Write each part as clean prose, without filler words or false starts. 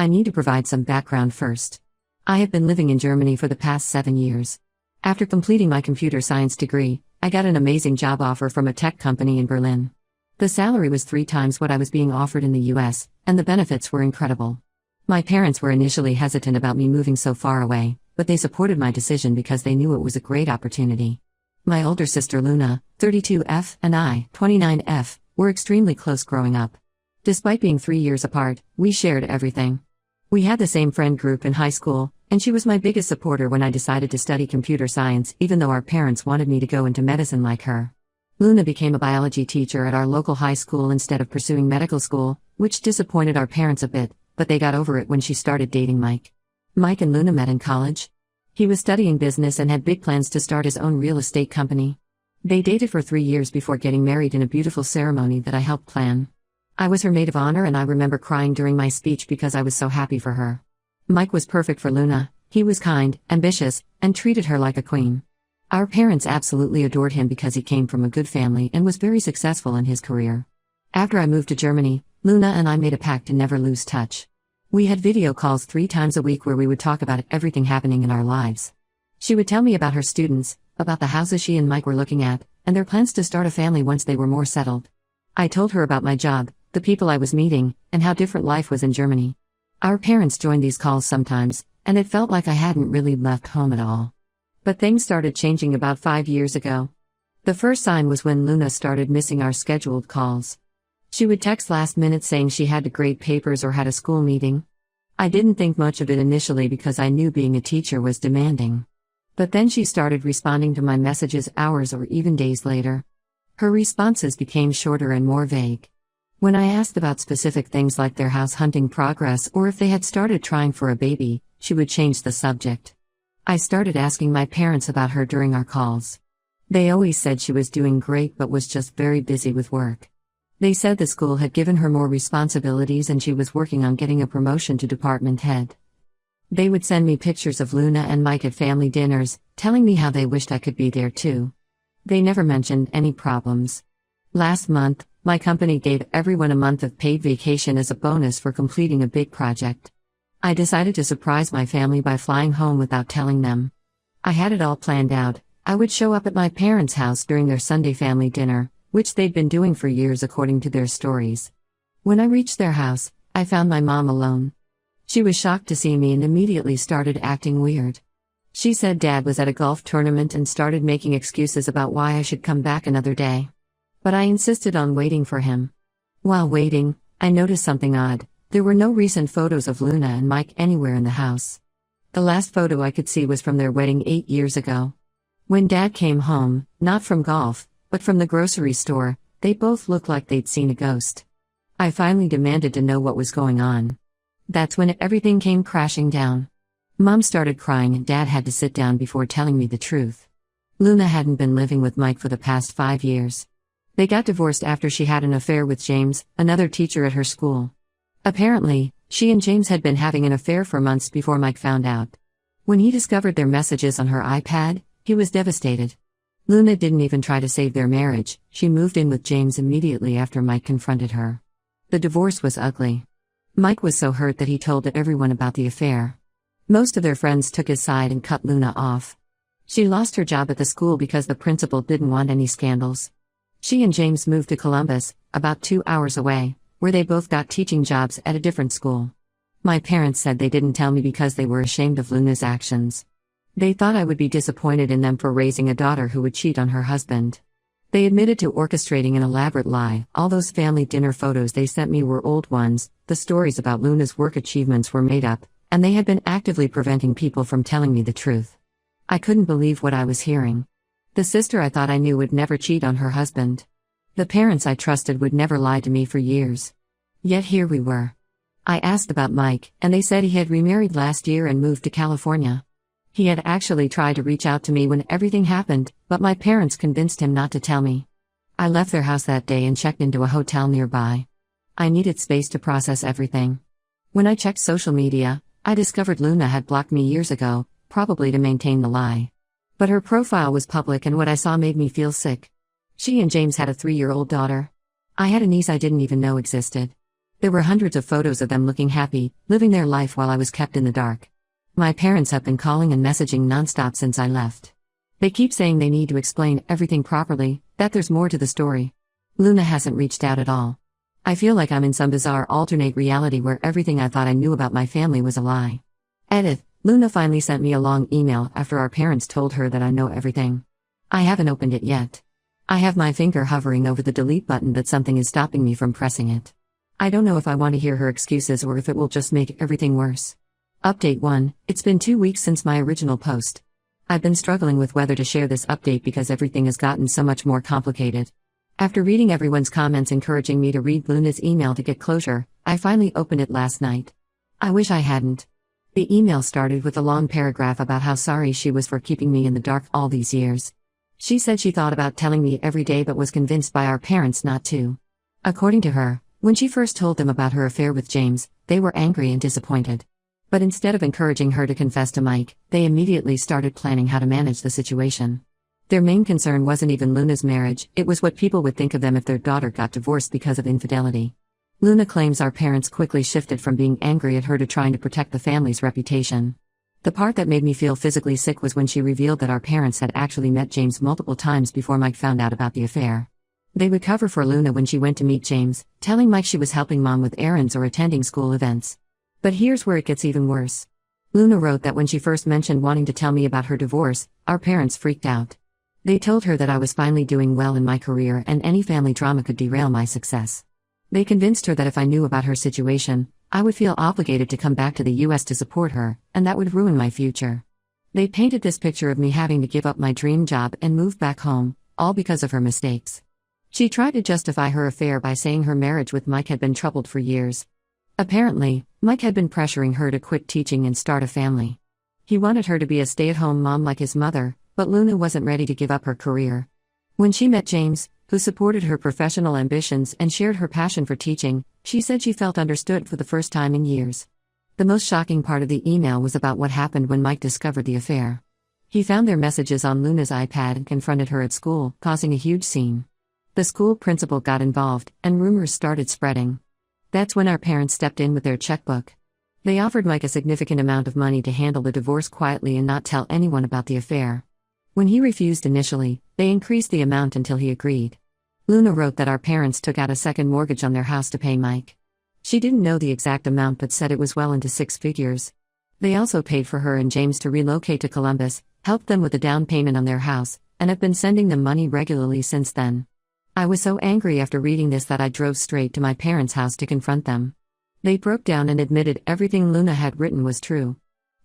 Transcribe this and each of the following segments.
I need to provide some background first. I have been living in Germany for the past 7 years. After completing my computer science degree, I got an amazing job offer from a tech company in Berlin. The salary was 3 times what I was being offered in the US, and the benefits were incredible. My parents were initially hesitant about me moving so far away, but they supported my decision because they knew it was a great opportunity. My older sister Luna, 32F, and I, 29F, were extremely close growing up. Despite being 3 years apart, we shared everything. We had the same friend group in high school, and she was my biggest supporter when I decided to study computer science, even though our parents wanted me to go into medicine like her. Luna became a biology teacher at our local high school instead of pursuing medical school, which disappointed our parents a bit, but they got over it when she started dating Mike. Mike and Luna met in college. He was studying business and had big plans to start his own real estate company. They dated for 3 years before getting married in a beautiful ceremony that I helped plan. I was her maid of honor, and I remember crying during my speech because I was so happy for her. Mike was perfect for Luna. He was kind, ambitious, and treated her like a queen. Our parents absolutely adored him because he came from a good family and was very successful in his career. After I moved to Germany, Luna and I made a pact to never lose touch. We had video calls 3 times a week where we would talk about everything happening in our lives. She would tell me about her students, about the houses she and Mike were looking at, and their plans to start a family once they were more settled. I told her about my job, the people I was meeting, and how different life was in Germany. Our parents joined these calls sometimes, and it felt like I hadn't really left home at all. But things started changing about 5 years ago. The first sign was when Luna started missing our scheduled calls. She would text last minute saying she had to grade papers or had a school meeting. I didn't think much of it initially because I knew being a teacher was demanding. But then she started responding to my messages hours or even days later. Her responses became shorter and more vague. When I asked about specific things like their house hunting progress or if they had started trying for a baby, she would change the subject. I started asking my parents about her during our calls. They always said she was doing great but was just very busy with work. They said the school had given her more responsibilities and she was working on getting a promotion to department head. They would send me pictures of Luna and Mike at family dinners, telling me how they wished I could be there too. They never mentioned any problems. Last month, my company gave everyone a month of paid vacation as a bonus for completing a big project. I decided to surprise my family by flying home without telling them. I had it all planned out. I would show up at my parents' house during their Sunday family dinner, which they'd been doing for years according to their stories. When I reached their house, I found my mom alone. She was shocked to see me and immediately started acting weird. She said Dad was at a golf tournament and started making excuses about why I should come back another day. But I insisted on waiting for him. While waiting, I noticed something odd. There were no recent photos of Luna and Mike anywhere in the house. The last photo I could see was from their wedding 8 years ago. When Dad came home, not from golf, but from the grocery store, they both looked like they'd seen a ghost. I finally demanded to know what was going on. That's when everything came crashing down. Mom started crying and Dad had to sit down before telling me the truth. Luna hadn't been living with Mike for the past 5 years. They got divorced after she had an affair with James, another teacher at her school. Apparently, she and James had been having an affair for months before Mike found out. When he discovered their messages on her iPad, he was devastated. Luna didn't even try to save their marriage. She moved in with James immediately after Mike confronted her. The divorce was ugly. Mike was so hurt that he told everyone about the affair. Most of their friends took his side and cut Luna off. She lost her job at the school because the principal didn't want any scandals. She and James moved to Columbus, about 2 hours away, where they both got teaching jobs at a different school. My parents said they didn't tell me because they were ashamed of Luna's actions. They thought I would be disappointed in them for raising a daughter who would cheat on her husband. They admitted to orchestrating an elaborate lie. All those family dinner photos they sent me were old ones. The stories about Luna's work achievements were made up, and they had been actively preventing people from telling me the truth. I couldn't believe what I was hearing. The sister I thought I knew would never cheat on her husband. The parents I trusted would never lie to me for years. Yet here we were. I asked about Mike, and they said he had remarried last year and moved to California. He had actually tried to reach out to me when everything happened, but my parents convinced him not to tell me. I left their house that day and checked into a hotel nearby. I needed space to process everything. When I checked social media, I discovered Luna had blocked me years ago, probably to maintain the lie. But her profile was public and what I saw made me feel sick. She and James had a 3-year-old daughter. I had a niece I didn't even know existed. There were hundreds of photos of them looking happy, living their life while I was kept in the dark. My parents have been calling and messaging nonstop since I left. They keep saying they need to explain everything properly, that there's more to the story. Luna hasn't reached out at all. I feel like I'm in some bizarre alternate reality where everything I thought I knew about my family was a lie. Edit. Luna finally sent me a long email after our parents told her that I know everything. I haven't opened it yet. I have my finger hovering over the delete button, but something is stopping me from pressing it. I don't know if I want to hear her excuses or if it will just make everything worse. Update 1. It's been 2 weeks since my original post. I've been struggling with whether to share this update because everything has gotten so much more complicated. After reading everyone's comments encouraging me to read Luna's email to get closure, I finally opened it last night. I wish I hadn't. The email started with a long paragraph about how sorry she was for keeping me in the dark all these years. She said she thought about telling me every day but was convinced by our parents not to. According to her, when she first told them about her affair with James, they were angry and disappointed. But instead of encouraging her to confess to Mike, they immediately started planning how to manage the situation. Their main concern wasn't even Luna's marriage, it was what people would think of them if their daughter got divorced because of infidelity. Luna claims our parents quickly shifted from being angry at her to trying to protect the family's reputation. The part that made me feel physically sick was when she revealed that our parents had actually met James multiple times before Mike found out about the affair. They would cover for Luna when she went to meet James, telling Mike she was helping Mom with errands or attending school events. But here's where it gets even worse. Luna wrote that when she first mentioned wanting to tell me about her divorce, our parents freaked out. They told her that I was finally doing well in my career and any family drama could derail my success. They convinced her that if I knew about her situation, I would feel obligated to come back to the US to support her, and that would ruin my future. They painted this picture of me having to give up my dream job and move back home, all because of her mistakes. She tried to justify her affair by saying her marriage with Mike had been troubled for years. Apparently, Mike had been pressuring her to quit teaching and start a family. He wanted her to be a stay-at-home mom like his mother, but Luna wasn't ready to give up her career. When she met James, who supported her professional ambitions and shared her passion for teaching, she said she felt understood for the first time in years. The most shocking part of the email was about what happened when Mike discovered the affair. He found their messages on Luna's iPad and confronted her at school, causing a huge scene. The school principal got involved, and rumors started spreading. That's when our parents stepped in with their checkbook. They offered Mike a significant amount of money to handle the divorce quietly and not tell anyone about the affair. When he refused initially, they increased the amount until he agreed. Luna wrote that our parents took out a second mortgage on their house to pay Mike. She didn't know the exact amount but said it was well into 6 figures. They also paid for her and James to relocate to Columbus, helped them with a down payment on their house, and have been sending them money regularly since then. I was so angry after reading this that I drove straight to my parents' house to confront them. They broke down and admitted everything Luna had written was true.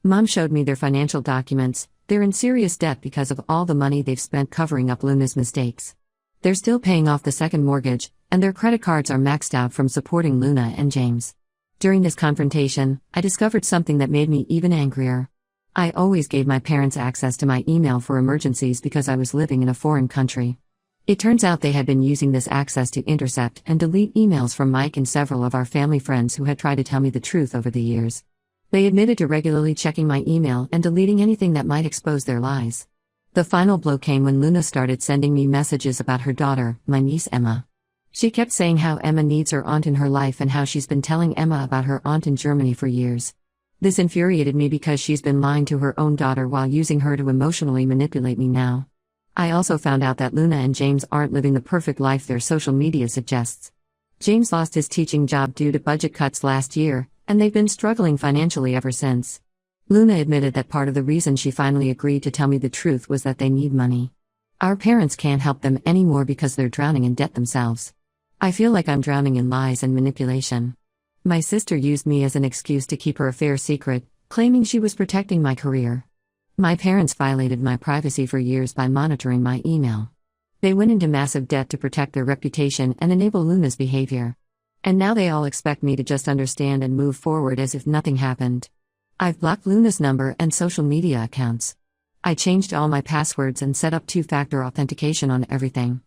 Mom showed me their financial documents. They're in serious debt because of all the money they've spent covering up Luna's mistakes. They're still paying off the second mortgage, and their credit cards are maxed out from supporting Luna and James. During this confrontation, I discovered something that made me even angrier. I always gave my parents access to my email for emergencies because I was living in a foreign country. It turns out they had been using this access to intercept and delete emails from Mike and several of our family friends who had tried to tell me the truth over the years. They admitted to regularly checking my email and deleting anything that might expose their lies. The final blow came when Luna started sending me messages about her daughter, my niece Emma. She kept saying how Emma needs her aunt in her life and how she's been telling Emma about her aunt in Germany for years. This infuriated me because she's been lying to her own daughter while using her to emotionally manipulate me now. I also found out that Luna and James aren't living the perfect life their social media suggests. James lost his teaching job due to budget cuts last year, and they've been struggling financially ever since. Luna admitted that part of the reason she finally agreed to tell me the truth was that they need money. Our parents can't help them anymore because they're drowning in debt themselves. I feel like I'm drowning in lies and manipulation. My sister used me as an excuse to keep her affair secret, claiming she was protecting my career. My parents violated my privacy for years by monitoring my email. They went into massive debt to protect their reputation and enable Luna's behavior. And now they all expect me to just understand and move forward as if nothing happened. I've blocked Luna's number and social media accounts. I changed all my passwords and set up two-factor authentication on everything.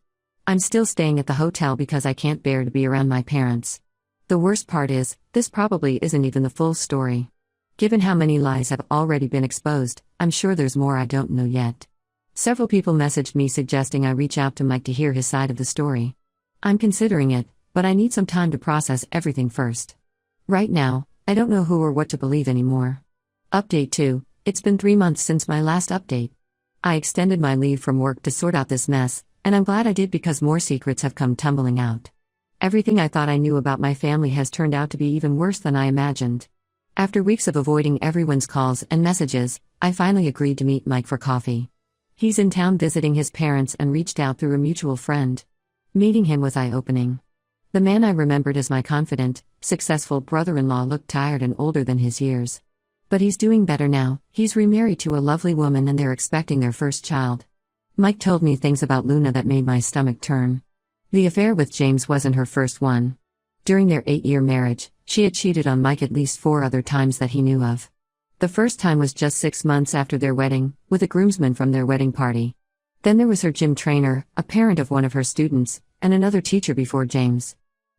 I'm still staying at the hotel because I can't bear to be around my parents. The worst part is, this probably isn't even the full story. Given how many lies have already been exposed, I'm sure there's more I don't know yet. Several people messaged me suggesting I reach out to Mike to hear his side of the story. I'm considering it, but I need some time to process everything first. Right now, I don't know who or what to believe anymore. Update 2. It's been 3 months since my last update. I extended my leave from work to sort out this mess, and I'm glad I did because more secrets have come tumbling out. Everything I thought I knew about my family has turned out to be even worse than I imagined. After weeks of avoiding everyone's calls and messages, I finally agreed to meet Mike for coffee. He's in town visiting his parents and reached out through a mutual friend. Meeting him was eye-opening. The man I remembered as my confident, successful brother-in-law looked tired and older than his years. But he's doing better now. He's remarried to a lovely woman and they're expecting their first child. Mike told me things about Luna that made my stomach turn. The affair with James wasn't her first one. During their 8-year marriage, she had cheated on Mike at least 4 other times that he knew of. The first time was just 6 months after their wedding, with a groomsman from their wedding party. Then there was her gym trainer, a parent of one of her students, and another teacher before James.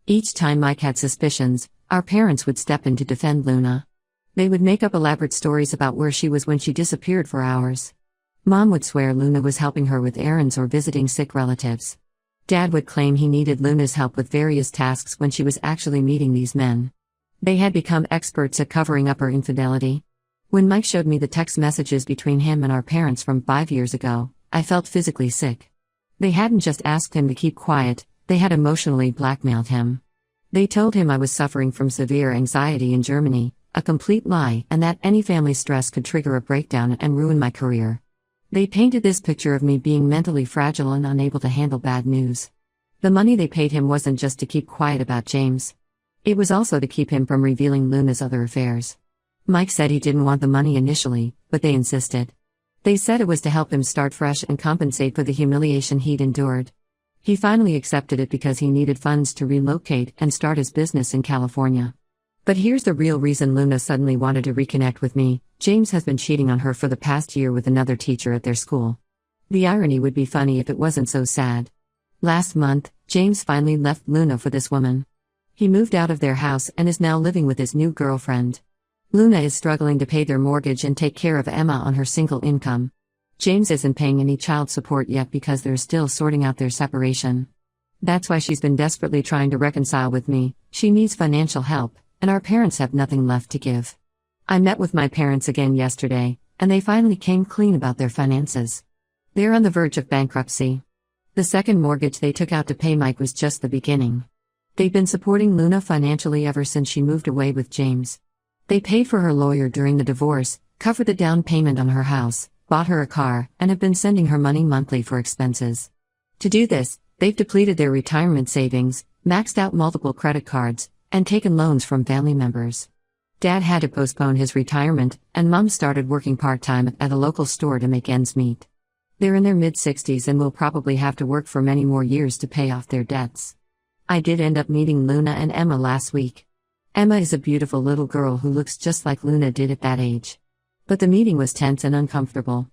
Each time Mike had suspicions, our parents would step in to defend Luna. They would make up elaborate stories about where she was when she disappeared for hours. Mom would swear Luna was helping her with errands or visiting sick relatives. Dad would claim he needed Luna's help with various tasks when she was actually meeting these men. They had become experts at covering up her infidelity. When Mike showed me the text messages between him and our parents from 5 years ago, I felt physically sick. They hadn't just asked him to keep quiet, they had emotionally blackmailed him. They told him I was suffering from severe anxiety in Germany, a complete lie, and that any family stress could trigger a breakdown and ruin my career. They painted this picture of me being mentally fragile and unable to handle bad news. The money they paid him wasn't just to keep quiet about James. It was also to keep him from revealing Luna's other affairs. Mike said he didn't want the money initially, but they insisted. They said it was to help him start fresh and compensate for the humiliation he'd endured. He finally accepted it because he needed funds to relocate and start his business in California. But here's the real reason Luna suddenly wanted to reconnect with me. James has been cheating on her for the past year with another teacher at their school. The irony would be funny if it wasn't so sad. Last month, James finally left Luna for this woman. He moved out of their house and is now living with his new girlfriend. Luna is struggling to pay their mortgage and take care of Emma on her single income. James isn't paying any child support yet because they're still sorting out their separation. That's why she's been desperately trying to reconcile with me. She needs financial help, and our parents have nothing left to give. I met with my parents again yesterday, and they finally came clean about their finances. They're on the verge of bankruptcy. The second mortgage they took out to pay Mike was just the beginning. They've been supporting Luna financially ever since she moved away with James. They paid for her lawyer during the divorce, covered the down payment on her house, bought her a car, and have been sending her money monthly for expenses. To do this, they've depleted their retirement savings, maxed out multiple credit cards, and taken loans from family members. Dad had to postpone his retirement, and Mom started working part-time at a local store to make ends meet. They're in their mid-60s and will probably have to work for many more years to pay off their debts. I did end up meeting Luna and Emma last week. Emma is a beautiful little girl who looks just like Luna did at that age. But the meeting was tense and uncomfortable.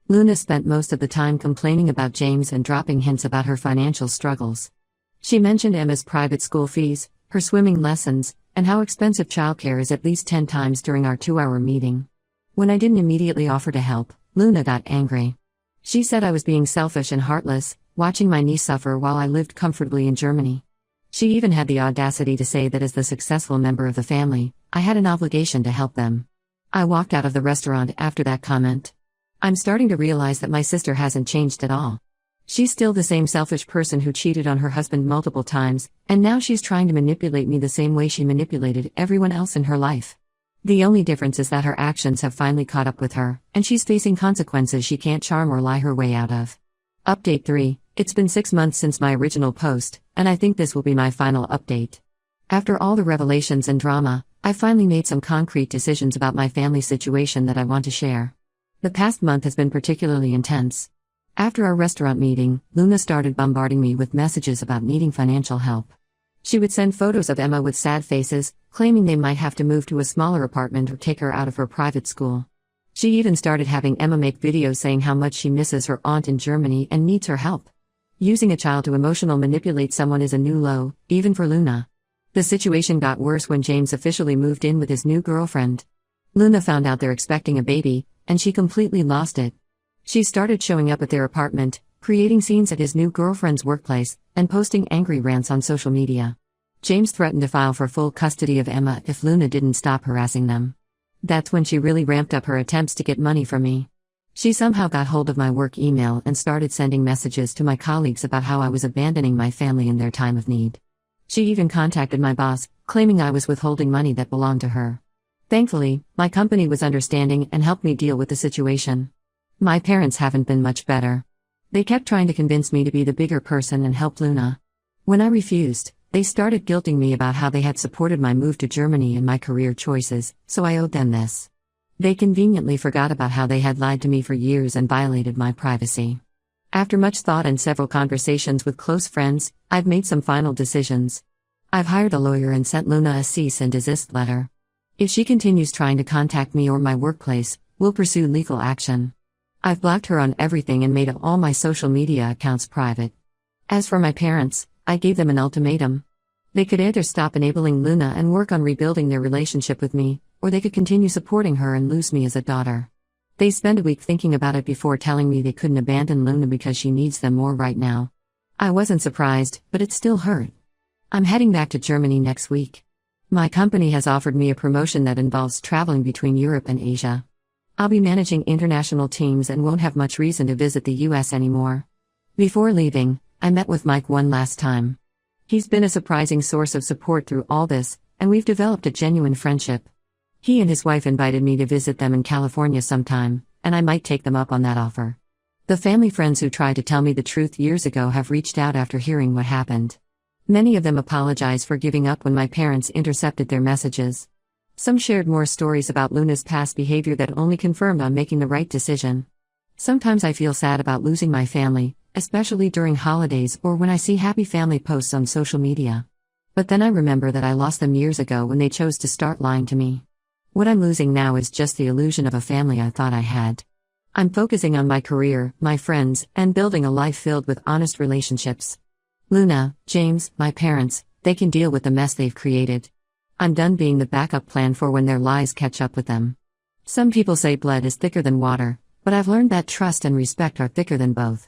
Luna spent most of the time complaining about James and dropping hints about her financial struggles. She mentioned Emma's private school fees, her swimming lessons, and how expensive childcare is at least 10 times during our 2-hour meeting. When I didn't immediately offer to help, Luna got angry. She said I was being selfish and heartless, watching my niece suffer while I lived comfortably in Germany. She even had the audacity to say that as the successful member of the family, I had an obligation to help them. I walked out of the restaurant after that comment. I'm starting to realize that my sister hasn't changed at all. She's still the same selfish person who cheated on her husband multiple times, and now she's trying to manipulate me the same way she manipulated everyone else in her life. The only difference is that her actions have finally caught up with her, and she's facing consequences she can't charm or lie her way out of. Update 3. It's been 6 months since my original post, and I think this will be my final update. After all the revelations and drama, I finally made some concrete decisions about my family situation that I want to share. The past month has been particularly intense. After our restaurant meeting, Luna started bombarding me with messages about needing financial help. She would send photos of Emma with sad faces, claiming they might have to move to a smaller apartment or take her out of her private school. She even started having Emma make videos saying how much she misses her aunt in Germany and needs her help. Using a child to emotionally manipulate someone is a new low, even for Luna. The situation got worse when James officially moved in with his new girlfriend. Luna found out they're expecting a baby, and she completely lost it. She started showing up at their apartment, creating scenes at his new girlfriend's workplace, and posting angry rants on social media. James threatened to file for full custody of Emma if Luna didn't stop harassing them. That's when she really ramped up her attempts to get money from me. She somehow got hold of my work email and started sending messages to my colleagues about how I was abandoning my family in their time of need. She even contacted my boss, claiming I was withholding money that belonged to her. Thankfully, my company was understanding and helped me deal with the situation. My parents haven't been much better. They kept trying to convince me to be the bigger person and help Luna. When I refused, they started guilting me about how they had supported my move to Germany and my career choices, so I owed them this. They conveniently forgot about how they had lied to me for years and violated my privacy. After much thought and several conversations with close friends, I've made some final decisions. I've hired a lawyer and sent Luna a cease and desist letter. If she continues trying to contact me or my workplace, we'll pursue legal action. I've blocked her on everything and made all my social media accounts private. As for my parents, I gave them an ultimatum. They could either stop enabling Luna and work on rebuilding their relationship with me, or they could continue supporting her and lose me as a daughter. They spent a week thinking about it before telling me they couldn't abandon Luna because she needs them more right now. I wasn't surprised, but it still hurt. I'm heading back to Germany next week. My company has offered me a promotion that involves traveling between Europe and Asia. I'll be managing international teams and won't have much reason to visit the US anymore. Before leaving, I met with Mike one last time. He's been a surprising source of support through all this, and we've developed a genuine friendship. He and his wife invited me to visit them in California sometime, and I might take them up on that offer. The family friends who tried to tell me the truth years ago have reached out after hearing what happened. Many of them apologized for giving up when my parents intercepted their messages. Some shared more stories about Luna's past behavior that only confirmed I'm making the right decision. Sometimes I feel sad about losing my family, especially during holidays or when I see happy family posts on social media. But then I remember that I lost them years ago when they chose to start lying to me. What I'm losing now is just the illusion of a family I thought I had. I'm focusing on my career, my friends, and building a life filled with honest relationships. Luna, James, my parents, they can deal with the mess they've created. I'm done being the backup plan for when their lies catch up with them. Some people say blood is thicker than water, but I've learned that trust and respect are thicker than both.